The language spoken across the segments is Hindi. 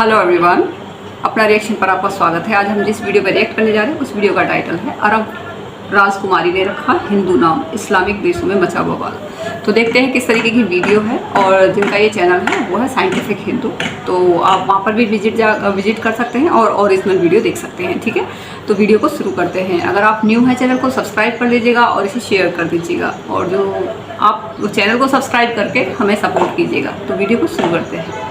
हेलो एवरीवन, अपना रिएक्शन पर आपका स्वागत है। आज हम जिस वीडियो पर रिएक्ट करने जा रहे हैं उस वीडियो का टाइटल है अरब राजकुमारी ने रखा हिंदू नाम, इस्लामिक देशों में मचा बवाल। तो देखते हैं किस तरीके की वीडियो है। और जिनका ये चैनल है वो है साइंटिफिक हिंदू, तो आप वहाँ पर भी विजिट कर सकते हैं और ओरिजिनल वीडियो देख सकते हैं। ठीक है, तो वीडियो को शुरू करते हैं। अगर आप न्यू हैं चैनल को सब्सक्राइब कर लीजिएगा और इसे शेयर कर दीजिएगा, और जो आप चैनल को सब्सक्राइब करके हमें सपोर्ट कीजिएगा। तो वीडियो को शुरू करते हैं।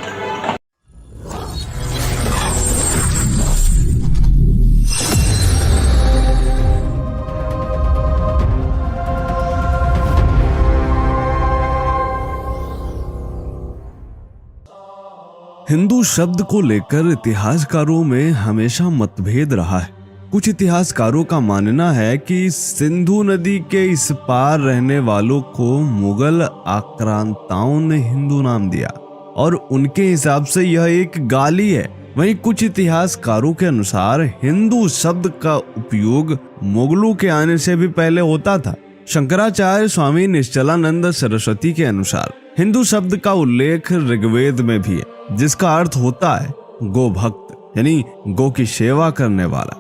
हिंदू शब्द को लेकर इतिहासकारों में हमेशा मतभेद रहा है। कुछ इतिहासकारों का मानना है कि सिंधु नदी के इस पार रहने वालों को मुगल आक्रांताओं ने हिंदू नाम दिया और उनके हिसाब से यह एक गाली है। वहीं कुछ इतिहासकारों के अनुसार हिंदू शब्द का उपयोग मुगलों के आने से भी पहले होता था। शंकराचार्य स्वामी निश्चलानंद सरस्वती के अनुसार हिंदू शब्द का उल्लेख ऋग्वेद में भी है, जिसका अर्थ होता है गो भक्त, यानी गो की सेवा करने वाला।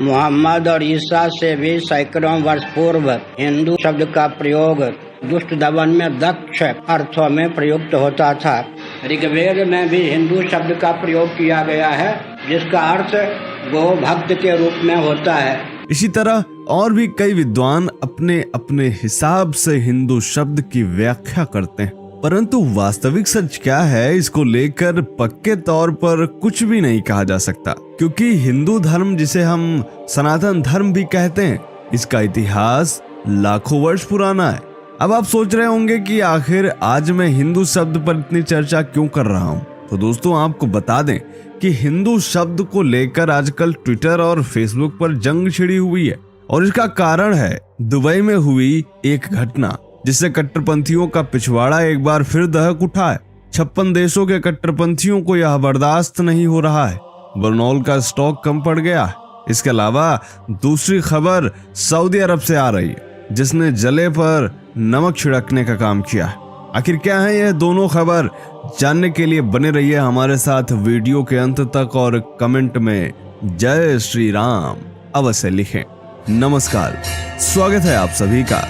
मोहम्मद और ईसा से भी सैकड़ों वर्ष पूर्व हिंदू शब्द का प्रयोग दुष्ट दमन में दक्ष अर्थों में प्रयुक्त होता था। ऋग्वेद में भी हिंदू शब्द का प्रयोग किया गया है, जिसका अर्थ गो भक्त के रूप में होता है। इसी तरह और भी कई विद्वान अपने अपने हिसाब से हिंदू शब्द की व्याख्या करते हैं, परंतु वास्तविक सच क्या है इसको लेकर पक्के तौर पर कुछ भी नहीं कहा जा सकता, क्योंकि हिंदू धर्म, जिसे हम सनातन धर्म भी कहते हैं, इसका इतिहास लाखों वर्ष पुराना है। अब आप सोच रहे होंगे कि आखिर आज मैं हिंदू शब्द पर इतनी चर्चा क्यों कर रहा हूँ। तो दोस्तों, आपको बता दें कि हिंदू शब्द को लेकर आजकल ट्विटर और फेसबुक पर जंग छिड़ी हुई है, और इसका कारण है दुबई में हुई एक घटना, जिससे कट्टरपंथियों का पिछवाड़ा एक बार फिर दहक उठा है। 56 देशों के कट्टरपंथियों को यह बर्दाश्त नहीं हो रहा है। बरनौल का स्टॉक कम पड़ गया है। इसके अलावा दूसरी खबर सऊदी अरब से आ रही है, जिसने जले पर नमक छिड़कने का काम किया है। आखिर क्या है यह दोनों खबर, जानने के लिए बने रहिए हमारे साथ वीडियो के अंत तक, और कमेंट में जय श्री राम अवश्य लिखें। नमस्कार, स्वागत है आप सभी का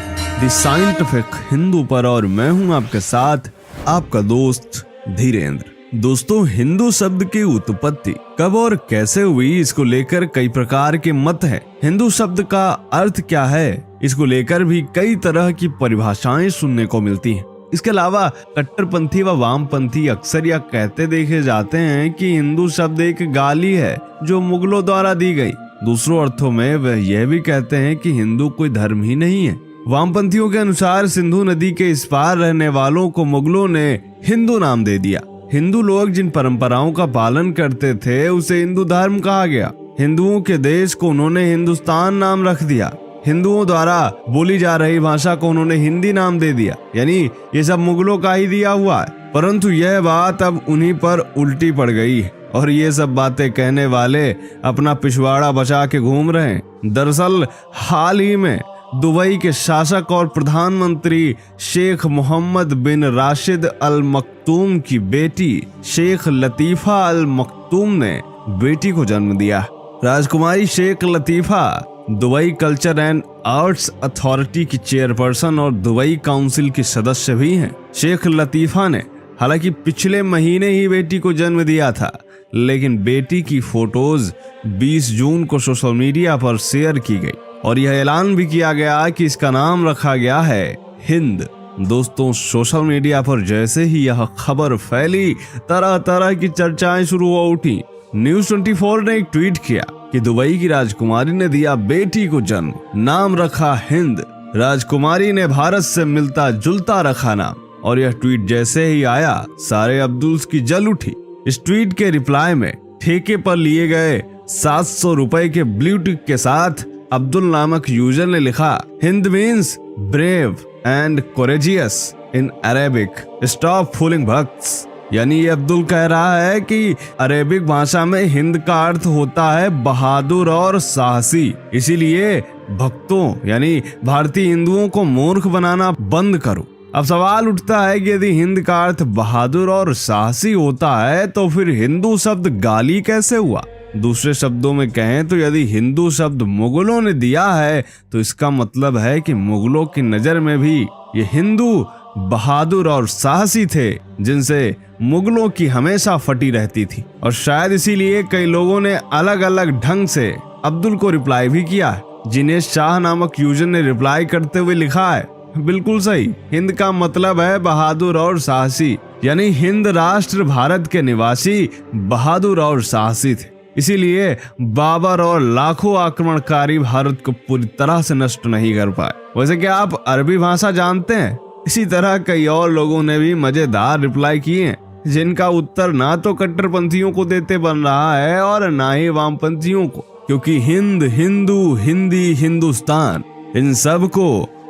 द साइंटिफिक हिंदू पर, और मैं हूं आपके साथ आपका दोस्त धीरेन्द्र। दोस्तों, हिंदू शब्द की उत्पत्ति कब और कैसे हुई, इसको लेकर कई प्रकार के मत हैं। हिंदू शब्द का अर्थ क्या है, इसको लेकर भी कई तरह की परिभाषाएं सुनने को मिलती हैं। इसके अलावा कट्टरपंथी व वामपंथी अक्सर यह कहते देखे जाते हैं कि हिंदू शब्द एक गाली है जो मुगलों द्वारा दी गई। दूसरों अर्थों में वह यह भी कहते हैं कि हिंदू कोई धर्म ही नहीं है। वामपंथियों के अनुसार सिंधु नदी के इस पार रहने वालों को मुगलों ने हिंदू नाम दे दिया। हिंदू लोग जिन परंपराओं का पालन करते थे उसे हिंदू धर्म कहा गया। हिंदुओं के देश को उन्होंने हिंदुस्तान नाम रख दिया। हिंदुओं द्वारा बोली जा रही भाषा को उन्होंने हिंदी नाम दे दिया, यानी ये सब मुगलों का ही दिया हुआ है। परंतु यह बात अब उन्हीं पर उल्टी पड़ गई है, और ये सब बातें कहने वाले अपना पिछवाड़ा बचा के घूम रहे हैं। दरअसल हाल ही में दुबई के शासक और प्रधानमंत्री शेख मोहम्मद बिन राशिद अल मक्तूम की बेटी शेख लतीफा अल मक्तूम ने बेटी को जन्म दिया। राजकुमारी Sheikh Latifa Dubai culture and arts authority की चेयरपर्सन और दुबई काउंसिल की सदस्य भी हैं। शेख लतीफा ने हालांकि पिछले महीने ही बेटी को जन्म दिया था, लेकिन बेटी की फोटोज 20 जून को सोशल मीडिया पर शेयर की गई और यह ऐलान भी किया गया कि इसका नाम रखा गया है हिंद। दोस्तों, सोशल मीडिया पर जैसे ही यह खबर फैली, तरह तरह की चर्चाएं शुरू हो उठी। न्यूज़ 24 ने एक ट्वीट किया कि दुबई की राजकुमारी ने दिया बेटी को जन्म, नाम रखा हिंद। राजकुमारी ने भारत से मिलता जुलता रखा नाम। और यह ट्वीट जैसे ही आया, सारे अब्दुल्स की जल उठी। इस ट्वीट के रिप्लाई में ठेके पर लिए गए 700 रुपए के ब्लू टिक के साथ अब्दुल नामक यूजर ने लिखा, Hind means brave and courageous in Arabic, stop fooling भक्त्स। यानी ये अब्दुल कह रहा है कि अरेबिक भाषा में हिंद का अर्थ होता है बहादुर और साहसी, इसीलिए भक्तों यानी भारतीय हिंदुओं को मूर्ख बनाना बंद करो। अब सवाल उठता है कि यदि हिंद का अर्थ बहादुर और साहसी होता है तो फिर हिंदू शब्द गाली कैसे हुआ? दूसरे शब्दों में कहें तो यदि हिंदू शब्द मुगलों ने दिया है तो इसका मतलब है कि मुगलों की नजर में भी ये हिंदू बहादुर और साहसी थे, जिनसे मुगलों की हमेशा फटी रहती थी। और शायद इसीलिए कई लोगों ने अलग अलग ढंग से अब्दुल को रिप्लाई भी किया है। जिनेश शाह नामक यूजर ने रिप्लाई करते हुए लिखा है, बिल्कुल सही, हिंद का मतलब है बहादुर और साहसी, यानी हिंद राष्ट्र भारत के निवासी बहादुर और साहसी थे। इसीलिए बाबर और लाखों आक्रमणकारी भारत को पूरी तरह से नष्ट नहीं कर पाए। वैसे क्या आप अरबी भाषा जानते हैं? इसी तरह कई और लोगों ने भी मजेदार रिप्लाई किए हैं, जिनका उत्तर ना तो कट्टरपंथियों को देते बन रहा है और ना ही वामपंथियों को, क्योंकि हिंद, हिंदू, हिंदी, हिंदुस्तान, इन सब को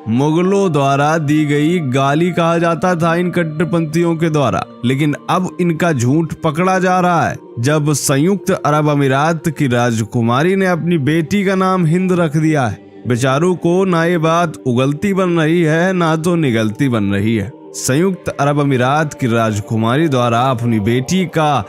मुगलों द्वारा दी गई गाली कहा जाता था इन कट्टरपंथियों के द्वारा। लेकिन अब इनका झूठ पकड़ा जा रहा है जब संयुक्त अरब अमीरात की राजकुमारी ने अपनी बेटी का नाम हिंद रख दिया है। बेचारों को ना ये बात उगलती बन रही है ना तो निगलती बन रही है। संयुक्त अरब अमीरात की राजकुमारी द्वारा अपनी बेटी का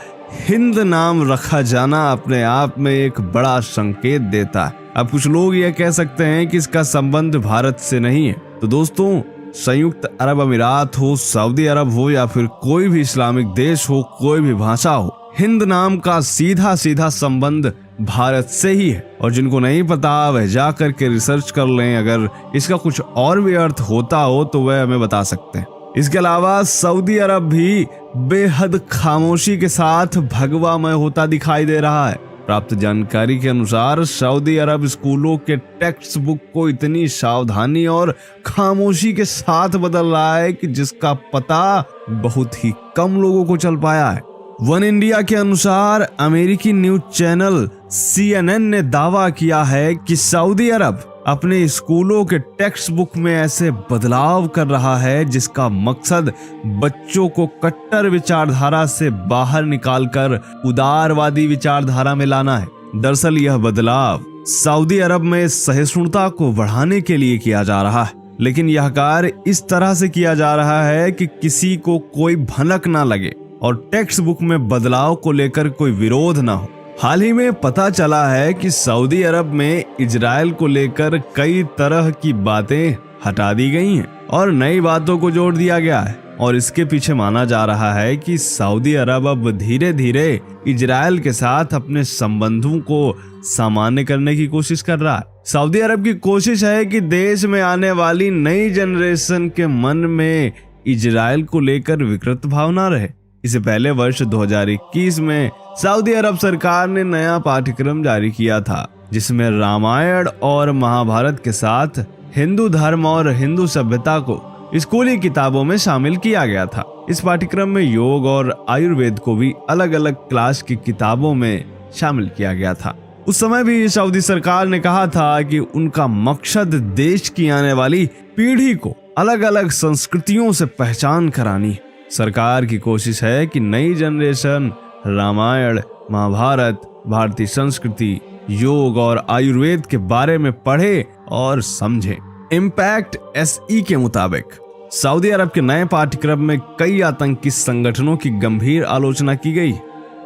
हिंद नाम रखा जाना अपने आप में एक बड़ा संकेत देता है। अब कुछ लोग यह कह सकते हैं कि इसका संबंध भारत से नहीं है। तो दोस्तों, संयुक्त अरब अमीरात हो, सऊदी अरब हो या फिर कोई भी इस्लामिक देश हो, कोई भी भाषा हो, हिंद नाम का सीधा सीधा संबंध भारत से ही है। और जिनको नहीं पता वह जा करके रिसर्च कर लें। अगर इसका कुछ और भी अर्थ होता हो तो वह हमें बता सकते हैं। इसके अलावा सऊदी अरब भी बेहद खामोशी के साथ भगवामय होता दिखाई दे रहा है। प्राप्त जानकारी के अनुसार सऊदी अरब स्कूलों के टेक्स्ट बुक को इतनी सावधानी और खामोशी के साथ बदल रहा है कि जिसका पता बहुत ही कम लोगों को चल पाया है। वन इंडिया के अनुसार अमेरिकी न्यूज चैनल CNN ने दावा किया है कि सऊदी अरब अपने स्कूलों के टेक्स्ट बुक में ऐसे बदलाव कर रहा है जिसका मकसद बच्चों को कट्टर विचारधारा से बाहर निकालकर उदारवादी विचारधारा में लाना है। दरअसल यह बदलाव सऊदी अरब में सहिष्णुता को बढ़ाने के लिए किया जा रहा है, लेकिन यह कार्य इस तरह से किया जा रहा है कि किसी को कोई भनक ना लगे और टेक्स्ट बुक में बदलाव को लेकर कोई विरोध ना हो। हाल ही में पता चला है कि सऊदी अरब में इजराइल को लेकर कई तरह की बातें हटा दी गई हैं और नई बातों को जोड़ दिया गया है। और इसके पीछे माना जा रहा है कि सऊदी अरब अब धीरे धीरे इजराइल के साथ अपने संबंधों को सामान्य करने की कोशिश कर रहा है। सऊदी अरब की कोशिश है कि देश में आने वाली नई जनरेशन के मन में इजराइल को लेकर विकृत भावना रहे। इससे पहले वर्ष 2021 में सऊदी अरब सरकार ने नया पाठ्यक्रम जारी किया था जिसमें रामायण और महाभारत के साथ हिंदू धर्म और हिंदू सभ्यता को स्कूली किताबों में शामिल किया गया था। इस पाठ्यक्रम में योग और आयुर्वेद को भी अलग अलग क्लास की किताबों में शामिल किया गया था। उस समय भी सऊदी सरकार ने कहा था कि उनका मकसद देश की आने वाली पीढ़ी को अलग अलग संस्कृतियों से पहचान करानी है। सरकार की कोशिश है कि नई जनरेशन रामायण, महाभारत, भारतीय संस्कृति, योग और आयुर्वेद के बारे में पढ़े और समझे। इम्पैक्ट SE के मुताबिक सऊदी अरब के नए पाठ्यक्रम में कई आतंकी संगठनों की गंभीर आलोचना की गई।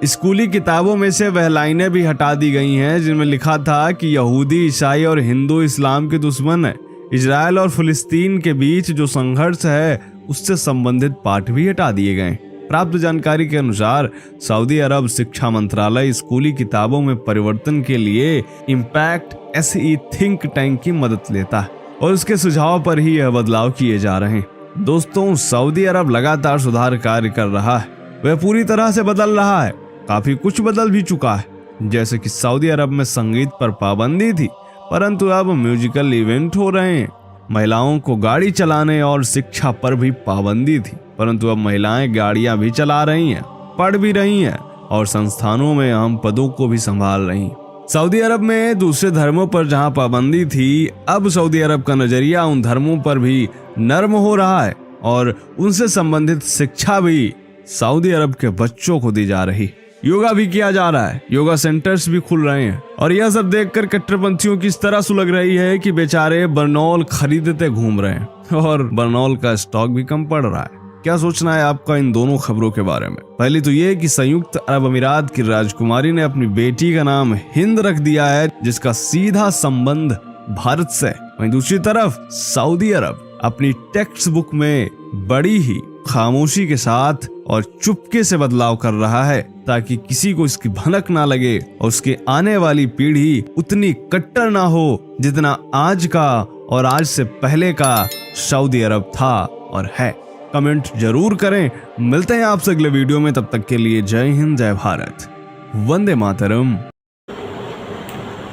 स्कूली किताबों में से वह लाइनें भी हटा दी गई हैं जिनमें लिखा था कि यहूदी, ईसाई और हिंदू इस्लाम के दुश्मन है। इजराइल और फिलिस्तीन के बीच जो संघर्ष है उससे संबंधित पाठ भी हटा दिए गए। प्राप्त जानकारी के अनुसार सऊदी अरब शिक्षा मंत्रालय स्कूली किताबों में परिवर्तन के लिए इम्पैक्ट SE थिंक टैंक की मदद लेता है और उसके सुझाव पर ही यह बदलाव किए जा रहे हैं। दोस्तों, सऊदी अरब लगातार सुधार कार्य कर रहा है, वह पूरी तरह से बदल रहा है। काफी कुछ बदल भी चुका है, जैसे कि सऊदी अरब में संगीत पर पाबंदी थी परंतु अब म्यूजिकल इवेंट हो रहे हैं। महिलाओं को गाड़ी चलाने और शिक्षा पर भी पाबंदी थी परंतु अब महिलाएं गाड़ियां भी चला रही हैं, पढ़ भी रही हैं और संस्थानों में अहम पदों को भी संभाल रही हैं। सऊदी अरब में दूसरे धर्मों पर जहां पाबंदी थी, अब सऊदी अरब का नजरिया उन धर्मों पर भी नर्म हो रहा है और उनसे संबंधित शिक्षा भी सऊदी अरब के बच्चों को दी जा रही। योगा भी किया जा रहा है, योगा सेंटर्स भी खुल रहे हैं। और यह सब देखकर कट्टरपंथियों की इस तरह सुलग रही है कि बेचारे बरनौल खरीदते घूम रहे हैं और बरनौल का स्टॉक भी कम पड़ रहा है। क्या सोचना है आपका इन दोनों खबरों के बारे में? पहली तो ये कि संयुक्त अरब अमीरात की राजकुमारी ने अपनी बेटी का नाम हिंद रख दिया है, जिसका सीधा संबंध भारत से। वहीं दूसरी तरफ सऊदी अरब अपनी टेक्स्ट बुक में बड़ी ही खामोशी के साथ और चुपके से बदलाव कर रहा है, ताकि किसी को इसकी भनक ना लगे और उसकी आने वाली पीढ़ी उतनी कट्टर ना हो जितना आज का और आज से पहले का सऊदी अरब था और है। कमेंट जरूर करें। मिलते हैं आपसे अगले वीडियो में, तब तक के लिए जय हिंद, जय भारत, वंदे मातरम।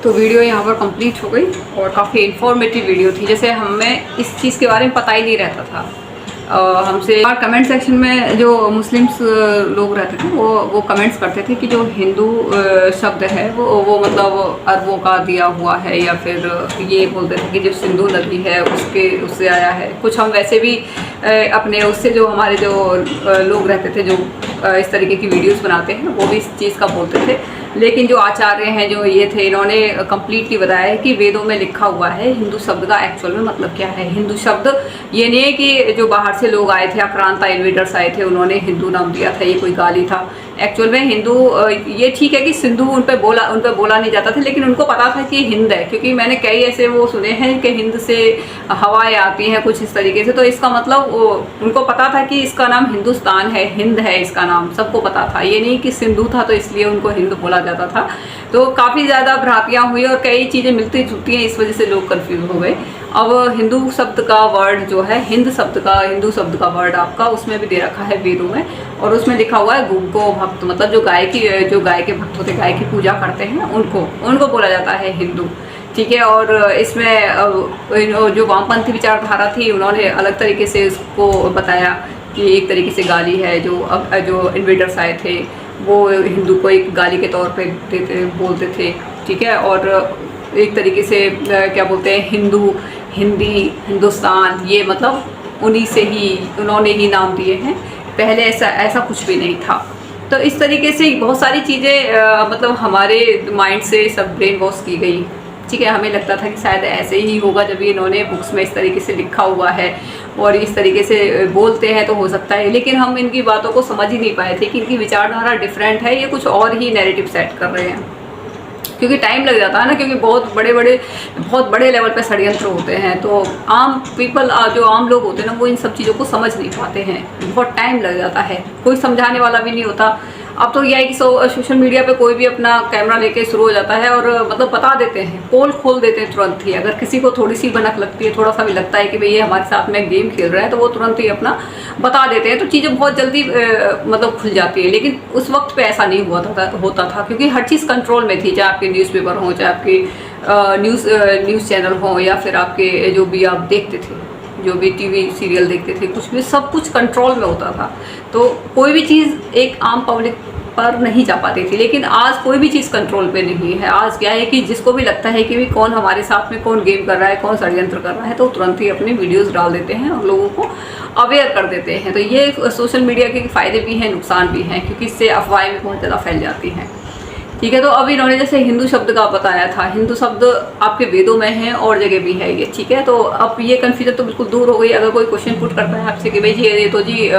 तो वीडियो यहाँ पर कंप्लीट हो गई और काफ़ी इन्फॉर्मेटिव वीडियो थी। जैसे हमें इस चीज़ के बारे में पता ही नहीं रहता था। हमसे कमेंट सेक्शन में जो मुस्लिम्स लोग रहते थे वो कमेंट्स करते थे कि जो हिंदू शब्द है वो मतलब अरबों का दिया हुआ है, या फिर ये बोलते थे कि जो सिंधु नदी है उससे आया है। कुछ हम वैसे भी अपने उससे जो हमारे जो लोग रहते थे जो इस तरीके की वीडियोस बनाते हैं वो भी इस चीज़ का बोलते थे। लेकिन जो आचार्य हैं जो ये थे, इन्होंने कम्प्लीटली बताया है कि वेदों में लिखा हुआ है हिंदू शब्द का एक्चुअल में मतलब क्या है। हिंदू शब्द ये नहीं है कि जो बाहर से लोग आए थे, आक्रांता इन्वेडर्स आए थे, उन्होंने हिंदू नाम दिया था, ये कोई गाली था। एक्चुअल में हिंदू ये ठीक है कि सिंधु उन पे बोला नहीं जाता था, लेकिन उनको पता था कि हिंद है, क्योंकि मैंने कई ऐसे वो सुने हैं कि हिंद से हवाएं आती हैं कुछ इस तरीके से। तो इसका मतलब उनको पता था कि इसका नाम हिंदुस्तान है, हिंद है इसका नाम, सबको पता था। ये नहीं कि सिंधु था तो इसलिए उनको हिंद बोला जाता था। तो काफ़ी ज़्यादा भ्रांतियाँ हुई और कई चीज़ें मिलती जुलती हैं, इस वजह से लोग कन्फ्यूज हो गए। अब हिंदू शब्द का वर्ड जो है, हिंदू शब्द का वर्ड आपका उसमें भी दे रखा है वेदों में, और उसमें लिखा हुआ है गो भक्त, मतलब जो गाय के भक्त होते, गाय की पूजा करते हैं उनको बोला जाता है हिंदू। ठीक है। और इसमें जो वामपंथी विचारधारा थी उन्होंने अलग तरीके से इसको बताया कि एक तरीके से गाली है। जो इन्वेडर्स आए थे वो हिंदू को एक गाली के तौर पे बोलते थे। ठीक है। और एक तरीके से क्या बोलते हैं, हिंदू, हिंदी, हिंदुस्तान, ये मतलब उन्होंने ही नाम दिए हैं। पहले ऐसा कुछ भी नहीं था। तो इस तरीके से बहुत सारी चीज़ें मतलब हमारे माइंड से सब ब्रेन वॉश की गई। ठीक है। हमें लगता था कि शायद ऐसे ही होगा, जब ये इन्होंने बुक्स में इस तरीके से लिखा हुआ है और इस तरीके से बोलते हैं तो हो सकता है। लेकिन हम इनकी बातों को समझ ही नहीं पाए थे कि इनकी विचारधारा डिफरेंट है, ये कुछ और ही नैरेटिव सेट कर रहे हैं। क्योंकि टाइम लग जाता है ना, क्योंकि बहुत बड़े लेवल पे षड्यंत्र होते हैं। तो आम पीपल, जो आम लोग होते हैं ना, वो इन सब चीज़ों को समझ नहीं पाते हैं, बहुत टाइम लग जाता है, कोई समझाने वाला भी नहीं होता। अब तो यह है कि सोशल मीडिया पे कोई भी अपना कैमरा लेके शुरू हो जाता है और मतलब बता देते हैं, पोल खोल देते हैं तुरंत ही। अगर किसी को थोड़ी सी भनक लगती है, थोड़ा सा भी लगता है कि भाई ये हमारे साथ में गेम खेल रहा है, तो वो तुरंत ही अपना बता देते हैं। तो चीज़ें बहुत जल्दी मतलब खुल जाती है। लेकिन उस वक्त पे ऐसा नहीं होता था, क्योंकि हर चीज़ कंट्रोल में थी। चाहे आपके न्यूज़पेपर हो, चाहे आपके न्यूज़ चैनल हो, या फिर आपके जो भी आप देखते थे, जो भी टीवी सीरियल देखते थे, कुछ भी, सब कुछ कंट्रोल में होता था। तो कोई भी चीज़ एक आम पब्लिक पर नहीं जा पाती थी। लेकिन आज कोई भी चीज़ कंट्रोल पे नहीं है। आज क्या है कि जिसको भी लगता है कि भी कौन हमारे साथ में कौन गेम कर रहा है, कौन षड्यंत्र कर रहा है, तो तुरंत ही अपनी वीडियोस डाल देते हैं और लोगों को अवेयर कर देते हैं। तो ये सोशल मीडिया के फ़ायदे भी हैं, नुकसान भी हैं, क्योंकि इससे अफवाहें भी बहुत ज़्यादा फैल जाती हैं। ठीक है। तो अब इन्होंने जैसे हिंदू शब्द का बताया था, हिंदू शब्द आपके वेदों में है और जगह भी है ये। ठीक है। तो अब ये कन्फ्यूजन तो बिल्कुल दूर हो गई। अगर कोई क्वेश्चन पुट करता है आपसे कि भाई जी ये तो जी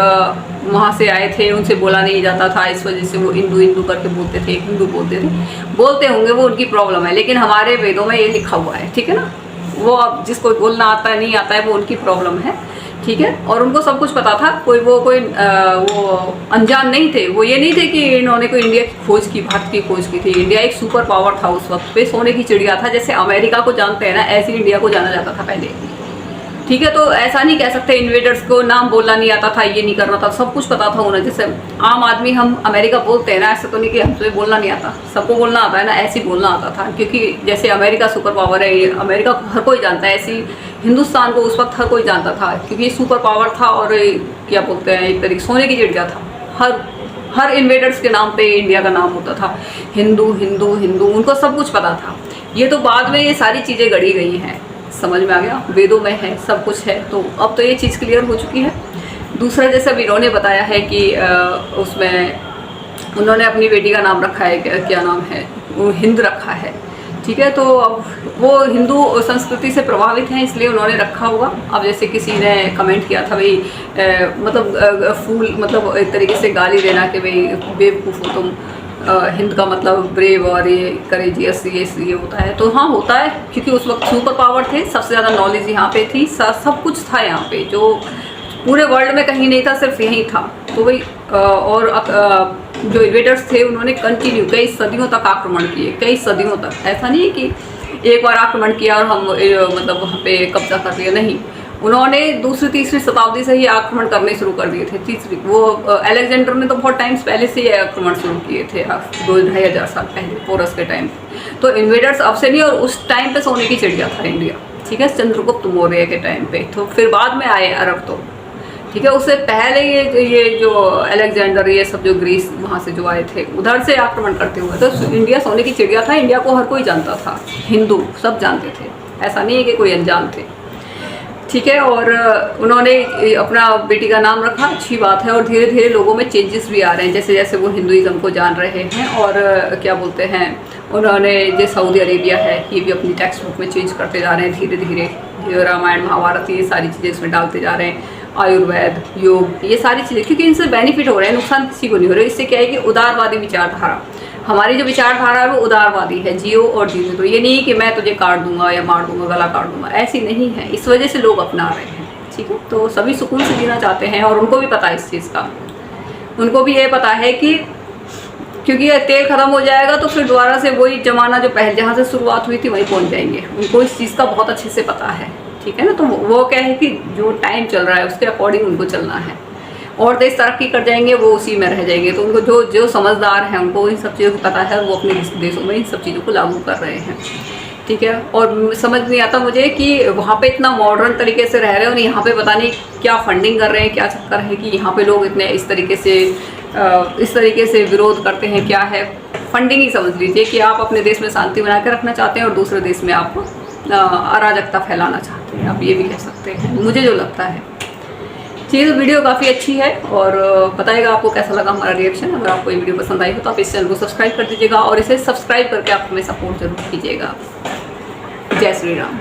वहाँ से आए थे, उनसे बोला नहीं जाता था, इस वजह से वो हिंदू करके बोलते थे, हिंदू बोलते होंगे, वो उनकी प्रॉब्लम है। लेकिन हमारे वेदों में ये लिखा हुआ है। ठीक है ना। वो अब जिसको बोलना आता है नहीं आता है, वो उनकी प्रॉब्लम है। ठीक है। और उनको सब कुछ पता था, कोई अनजान नहीं थे। वो ये नहीं थे कि इन्होंने कोई इंडिया की खोज की, भारत की खोज की थी। इंडिया एक सुपर पावर था उस वक्त पे, सोने की चिड़िया था। जैसे अमेरिका को जानते हैं ना, ऐसे इंडिया को जाना जाता था पहले। ठीक है। तो ऐसा नहीं कह सकते इन्वेडर्स को नाम बोलना नहीं आता था, ये नहीं करना था, सब कुछ पता था उन्हें। जैसे आम आदमी हम अमेरिका बोलते हैं ना, ऐसा तो नहीं कि हमसे बोलना नहीं आता, सबको बोलना आता है ना, ऐसे ही बोलना आता था। क्योंकि जैसे अमेरिका सुपर पावर है, अमेरिका को हर कोई जानता है, ऐसी हिंदुस्तान को उस वक्त हर कोई जानता था, क्योंकि सुपर पावर था और क्या बोलते हैं, एक तरीके सोने की चिड़िया था। हर इन्वेडर्स के नाम पे इंडिया का नाम होता था, हिंदू हिंदू हिंदू, उनको सब कुछ पता था। ये तो बाद में ये सारी चीज़ें गढ़ी गई हैं, समझ में आ गया, वेदों में है, सब कुछ है। तो अब तो ये चीज़ क्लियर हो चुकी है। दूसरा, जैसे इन्होंने बताया है कि उसमें उन्होंने अपनी बेटी का नाम रखा है, क्या नाम है, वो हिंद रखा है। ठीक है, तो अब वो हिंदू संस्कृति से प्रभावित हैं इसलिए उन्होंने रखा होगा। अब जैसे किसी ने कमेंट किया था भाई मतलब फूल, मतलब एक तरीके से गाली देना कि भाई बेवकूफ़ हो तुम, हिंद का मतलब ब्रेव और ये करेजियस, ये होता है। तो हाँ होता है, क्योंकि उस वक्त सुपर पावर थे, सबसे ज़्यादा नॉलेज यहाँ पे थी, सब कुछ था यहाँ पे जो पूरे वर्ल्ड में कहीं नहीं था, सिर्फ यहीं था। तो वही और जो इन्वेडर्स थे उन्होंने कंटिन्यू कई सदियों तक आक्रमण किए, कई सदियों तक। ऐसा नहीं है कि एक बार आक्रमण किया और हम मतलब वहाँ पे कब्जा कर लिया, नहीं। उन्होंने दूसरी तीसरी शताब्दी से ही आक्रमण करने शुरू कर दिए थे। तीसरी वो अलेक्जेंडर ने तो बहुत टाइम्स पहले से ही आक्रमण शुरू किए थे, 2-2,500 साल पहले पोरस के टाइम। तो इन्वेडर्स अब से नहीं, और उस टाइम पे सोने की चिड़िया था इंडिया। ठीक है, चंद्रगुप्त मौर्य के टाइम पे। तो फिर बाद में आए अरब, तो ठीक है, उससे पहले ये जो अलेक्जेंडर, ये सब जो ग्रीस वहाँ से जो आए थे उधर से आक्रमण करते हुए। तो इंडिया सोने की चिड़िया था, इंडिया को हर कोई जानता था, हिंदू सब जानते थे, ऐसा नहीं है कि कोई अनजान थे। ठीक है, और उन्होंने अपना बेटी का नाम रखा, अच्छी बात है। और धीरे धीरे लोगों में चेंजेस भी आ रहे हैं, जैसे जैसे वो हिंदुइज्म को जान रहे हैं। और क्या बोलते हैं, उन्होंने जो सऊदी अरेबिया है ये भी अपनी टेक्स्ट बुक में चेंज करते जा रहे हैं धीरे धीरे। रामायण महाभारत ये सारी चीज़ें इसमें डालते जा रहे हैं, आयुर्वेद, योग, ये सारी चीज़ें, क्योंकि इनसे बेनिफिट हो रहे हैं, नुकसान किसी को नहीं हो रहा है। इससे क्या है कि उदारवादी विचारधारा, हमारी जो विचारधारा है वो उदारवादी है, जियो और जीने दो। ये नहीं कि मैं तुझे काट दूंगा या मार दूंगा, गला काट दूंगा, ऐसी नहीं है। इस वजह से लोग अपना रहे हैं। ठीक है, तो सभी सुकून से जीना चाहते हैं, और उनको भी पता है इस चीज़ का। उनको भी ये पता है कि क्योंकि ये तेल खत्म हो जाएगा तो फिर दोबारा से वही जमाना जो पहले जहाँ से शुरुआत हुई थी वहीं पहुँच जाएंगे। उनको इस चीज़ का बहुत अच्छे से पता है। ठीक है ना, तो वो क्या है कि जो टाइम चल रहा है उसके अकॉर्डिंग उनको चलना है। और देश तरक्की कर जाएंगे, वो उसी में रह जाएंगे। तो उनको जो समझदार हैं उनको इन सब चीज़ों की पता है, वो अपने देशों में इन सब चीज़ों को लागू कर रहे हैं। ठीक है, और समझ नहीं आता मुझे कि वहाँ पे इतना मॉडर्न तरीके से रह रहे हैं और यहाँ पे पता नहीं क्या फंडिंग कर रहे हैं, क्या चक्कर है कि यहाँ पे लोग इतने इस तरीके से विरोध करते हैं। क्या है, फंडिंग ही समझ लीजिए कि आप अपने देश में शांति बना के रखना चाहते हैं और दूसरे देश में आप अराजकता फैलाना चाहते हैं, आप ये भी कह सकते हैं, मुझे जो लगता है। ठीक है, वीडियो काफ़ी अच्छी है, और बताइएगा आपको कैसा लगा हमारा रिएक्शन। अगर आपको ये वीडियो पसंद आई हो तो आप इस चैनल को सब्सक्राइब कर दीजिएगा, और इसे सब्सक्राइब करके आप हमें सपोर्ट जरूर कीजिएगा। जय श्री राम।